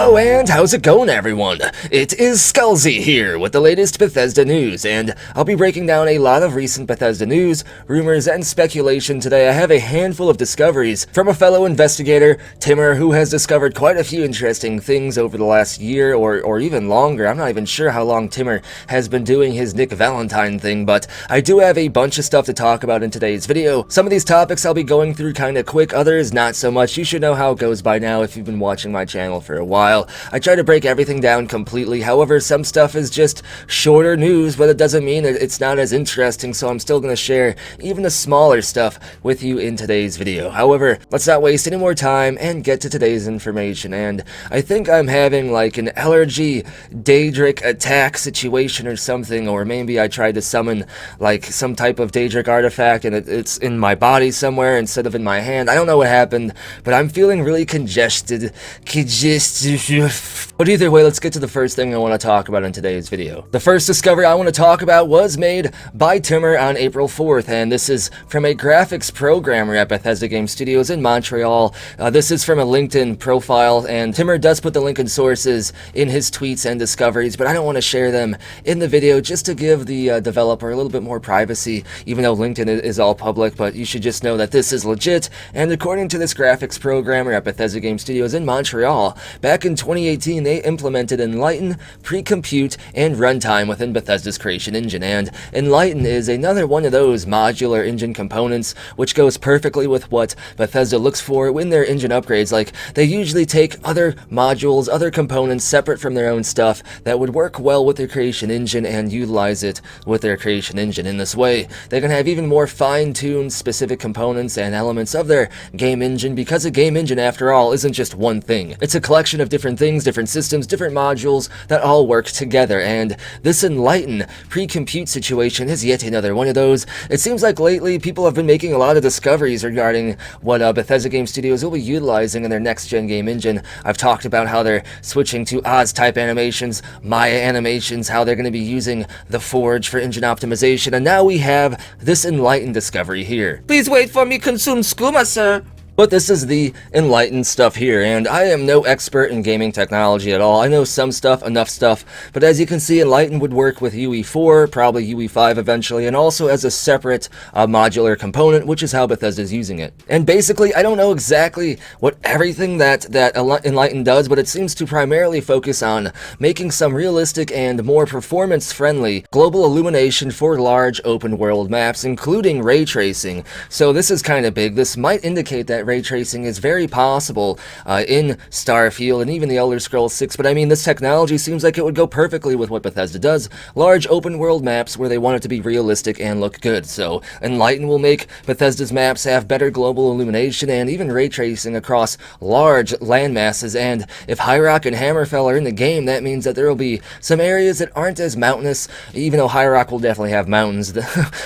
Hello and how's it going, everyone? It is Skullzi here with the latest Bethesda news, and I'll be breaking down a lot of recent Bethesda news, rumors, and speculation today. I have a handful of discoveries from a fellow investigator, Timmer, who has discovered quite a few interesting things over the last year or even longer. I'm not even sure how long Timmer has been doing his Nick Valentine thing, but I do have a bunch of stuff to talk about in today's video. Some of these topics I'll be going through kinda quick, others not so much. You should know how it goes by now if you've been watching my channel for a while. I try to break everything down completely. However, some stuff is just shorter news, but it doesn't mean it's not as interesting, so I'm still going to share even the smaller stuff with you in today's video. However, let's not waste any more time and get to today's information. And I think I'm having like an allergy Daedric attack situation or something, or maybe I tried to summon like some type of Daedric artifact and it's in my body somewhere instead of in my hand. I don't know what happened, but I'm feeling really congested. But either way, let's get to the first thing I want to talk about in today's video. The first discovery I want to talk about was made by Timmer on April 4th, and this is from a graphics programmer at Bethesda Game Studios in Montreal. This is from a LinkedIn profile, and Timmer does put the link and sources in his tweets and discoveries, but I don't want to share them in the video just to give the developer a little bit more privacy, even though LinkedIn is all public, but you should just know that this is legit. And according to this graphics programmer at Bethesda Game Studios in Montreal, back in 2018, they implemented Enlighten, pre-compute, and runtime within Bethesda's creation engine, and Enlighten is another one of those modular engine components which goes perfectly with what Bethesda looks for in their engine upgrades. Like, they usually take other modules, other components separate from their own stuff that would work well with their creation engine and utilize it with their creation engine. In this way, they can have even more fine-tuned specific components and elements of their game engine, because a game engine, after all, isn't just one thing. It's a collection of different things, different systems, different modules that all work together, and this Enlighten pre-compute situation is yet another one of those. It seems like lately people have been making a lot of discoveries regarding what Bethesda Game Studios will be utilizing in their next-gen game engine. I've talked about how they're switching to Oz-type animations, Maya animations, how they're going to be using the Forge for engine optimization, and now we have this Enlighten discovery here. Please wait for me consume skooma, sir. But this is the Enlightened stuff here, and I am no expert in gaming technology at all. I know some stuff, enough stuff, but as you can see, Enlightened would work with UE4, probably UE5 eventually, and also as a separate modular component, which is how Bethesda is using it. And basically, I don't know exactly what everything that Enlightened does, but it seems to primarily focus on making some realistic and more performance-friendly global illumination for large open-world maps, including ray tracing. So this is kind of big. This might indicate that ray tracing is very possible in Starfield and even the Elder Scrolls 6, but I mean, this technology seems like it would go perfectly with what Bethesda does. Large open world maps where they want it to be realistic and look good. So Enlighten will make Bethesda's maps have better global illumination and even ray tracing across large land masses, and if High Rock and Hammerfell are in the game, that means that there will be some areas that aren't as mountainous, even though High Rock will definitely have mountains.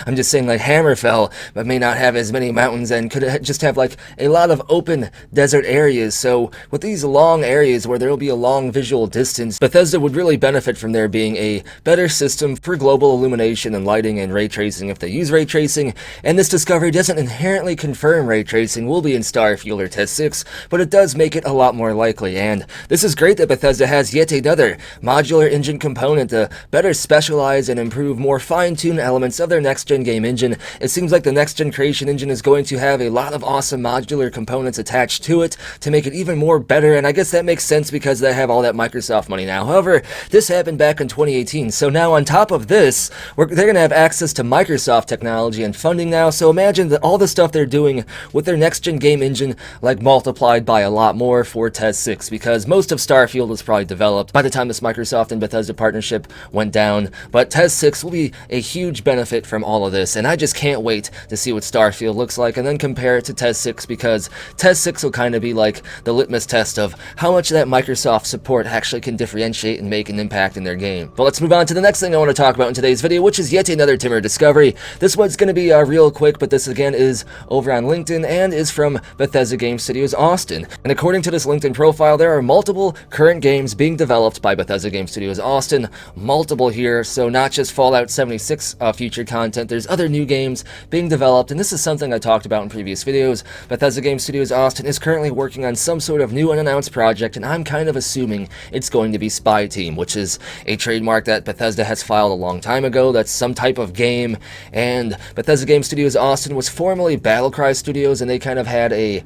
I'm just saying, like, Hammerfell but may not have as many mountains and could just have like a lot of open desert areas. So with these long areas where there will be a long visual distance, Bethesda would really benefit from there being a better system for global illumination and lighting and ray tracing if they use ray tracing. And this discovery doesn't inherently confirm ray tracing will be in Starfield or Test 6, but it does make it a lot more likely. And this is great that Bethesda has yet another modular engine component to better specialize and improve more fine-tuned elements of their next-gen game engine. It seems like the next-gen creation engine is going to have a lot of awesome modular components attached to it to make it even more better, and I guess that makes sense because they have all that Microsoft money now. However, this happened back in 2018, so now on top of this, they're going to have access to Microsoft technology and funding now, so imagine that all the stuff they're doing with their next-gen game engine, like, multiplied by a lot more for Test 6, because most of Starfield was probably developed by the time this Microsoft and Bethesda partnership went down, but Test 6 will be a huge benefit from all of this, and I just can't wait to see what Starfield looks like and then compare it to Test 6, because Test 6 will kind of be like the litmus test of how much that Microsoft support actually can differentiate and make an impact in their game. But let's move on to the next thing I want to talk about in today's video, which is yet another Timmer discovery. This one's going to be real quick, but this again is over on LinkedIn and is from Bethesda Game Studios Austin. And according to this LinkedIn profile, there are multiple current games being developed by Bethesda Game Studios Austin. Multiple here, so not just Fallout 76 future content, there's other new games being developed, and this is something I talked about in previous videos. Bethesda Bethesda Game Studios Austin is currently working on some sort of new unannounced project, and I'm kind of assuming it's going to be Spy Team, which is a trademark that Bethesda has filed a long time ago. That's some type of game, and Bethesda Game Studios Austin was formerly Battlecry Studios, and they kind of had a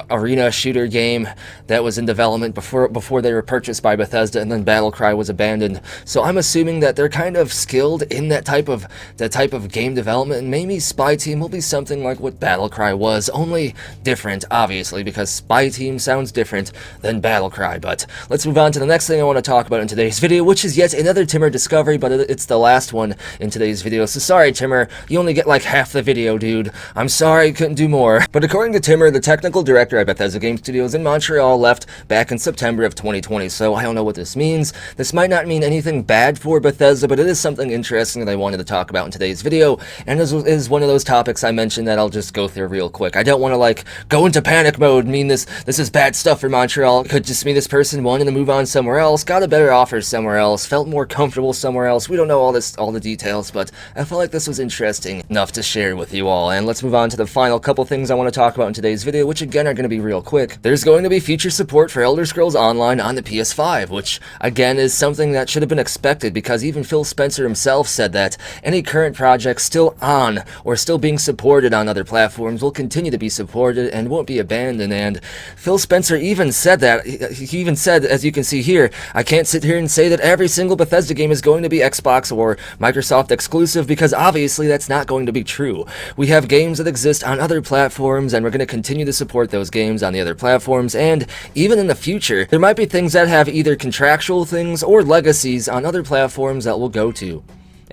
arena shooter game that was in development before they were purchased by Bethesda, and then Battlecry was abandoned. So I'm assuming that they're kind of skilled in that type of game development, and maybe Spy Team will be something like what Battlecry was, only different, obviously, because Spy Team sounds different than Battlecry. But let's move on to the next thing I want to talk about in today's video, which is yet another Timmer discovery, but it's the last one in today's video. So sorry, Timmer, you only get like half the video, dude. I'm sorry, couldn't do more. But according to Timmer, the technical director at Bethesda Game Studios in Montreal left back in September of 2020, so I don't know what this means. This might not mean anything bad for Bethesda, but it is something interesting that I wanted to talk about in today's video, and this is one of those topics I mentioned that I'll just go through real quick. I don't want to like go into panic mode, mean this is bad stuff for Montreal. It could just mean this person wanted to move on somewhere else, got a better offer somewhere else, felt more comfortable somewhere else. We don't know all the details, but I felt like this was interesting enough to share with you all. And let's move on to the final couple things I want to talk about in today's video, which again are going to be real quick. There's going to be future support for Elder Scrolls Online on the PS5, which again is something that should have been expected, because even Phil Spencer himself said that any current projects still on or still being supported on other platforms will continue to be supported and won't be abandoned. And Phil Spencer even said that. He even said, as you can see here, I can't sit here and say that every single Bethesda game is going to be Xbox or Microsoft exclusive, because obviously that's not going to be true. We have games that exist on other platforms, and we're going to continue to support those games on the other platforms, and even in the future, there might be things that have either contractual things or legacies on other platforms that we'll go to.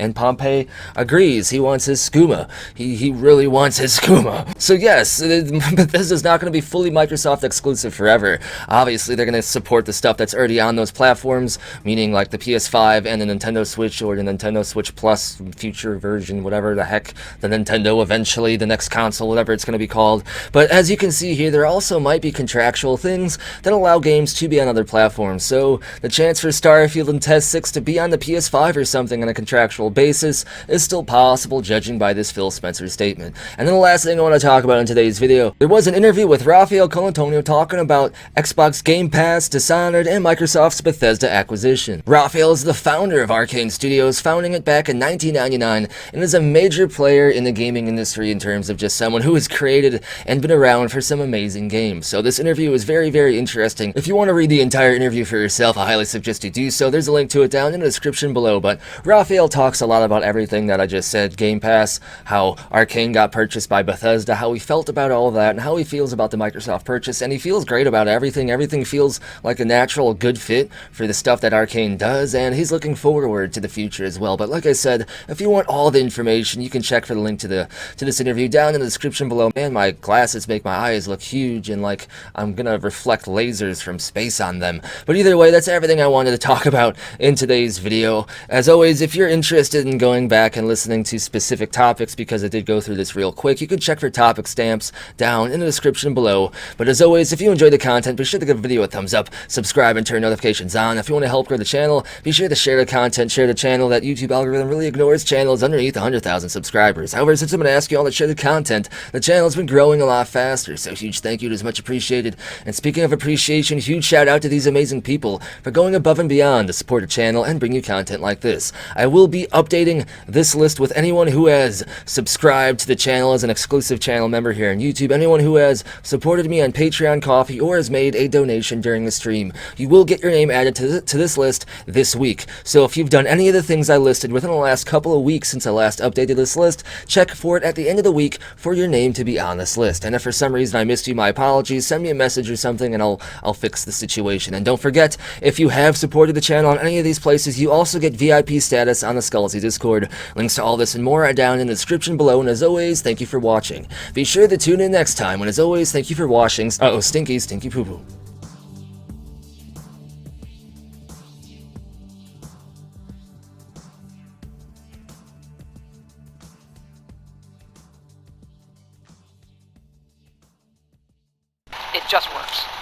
And Pompey agrees. He wants his skooma. He really wants his skooma. So yes, Bethesda's not going to be fully Microsoft exclusive forever. Obviously, they're going to support the stuff that's already on those platforms, meaning like the PS5 and the Nintendo Switch, or the Nintendo Switch Plus future version, whatever the heck, the Nintendo eventually, the next console, whatever it's going to be called. But as you can see here, there also might be contractual things that allow games to be on other platforms. So the chance for Starfield and Test 6 to be on the PS5 or something on a contractual basis is still possible, judging by this Phil Spencer statement. And then the last thing I want to talk about in today's video, there was an interview with Rafael Colantonio talking about Xbox Game Pass, Dishonored, and Microsoft's Bethesda acquisition. Rafael is the founder of Arkane Studios, founding it back in 1999, and is a major player in the gaming industry in terms of just someone who has created and been around for some amazing games. So this interview is very, very interesting. If you want to read the entire interview for yourself, I highly suggest you do so. There's a link to it down in the description below, but Rafael talks a lot about everything that I just said. Game Pass, how Arkane got purchased by Bethesda, how he felt about all of that, and how he feels about the Microsoft purchase, and he feels great about everything. Everything feels like a natural, good fit for the stuff that Arkane does, and he's looking forward to the future as well. But like I said, if you want all the information, you can check for the link to this interview down in the description below. Man, my glasses make my eyes look huge, and like I'm gonna reflect lasers from space on them. But either way, that's everything I wanted to talk about in today's video. As always, if you're interested in going back and listening to specific topics, because I did go through this real quick, you can check for topic stamps down in the description below. But as always, if you enjoyed the content, be sure to give the video a thumbs up, subscribe, and turn notifications on. If you want to help grow the channel, be sure to share the content, share the channel. That YouTube algorithm really ignores channels underneath 100,000 subscribers. However, since I'm going to ask you all to share the content, the channel's been growing a lot faster, so huge thank you. It is much appreciated. And speaking of appreciation, huge shout out to these amazing people for going above and beyond to support the channel and bring you content like this. I will be updating this list with anyone who has subscribed to the channel as an exclusive channel member here on YouTube, anyone who has supported me on Patreon, Coffee, or has made a donation during the stream. You will get your name added to this list this week. So if you've done any of the things I listed within the last couple of weeks since I last updated this list, check for it at the end of the week for your name to be on this list. And if for some reason I missed you, my apologies. Send me a message or something and I'll fix the situation. And don't forget, if you have supported the channel on any of these places, you also get VIP status on the Skullzi Discord. Links to all this and more are down in the description below, and as always, thank you for watching. Be sure to tune in next time, and as always, thank you for watching. Stinky poo-poo. It just works.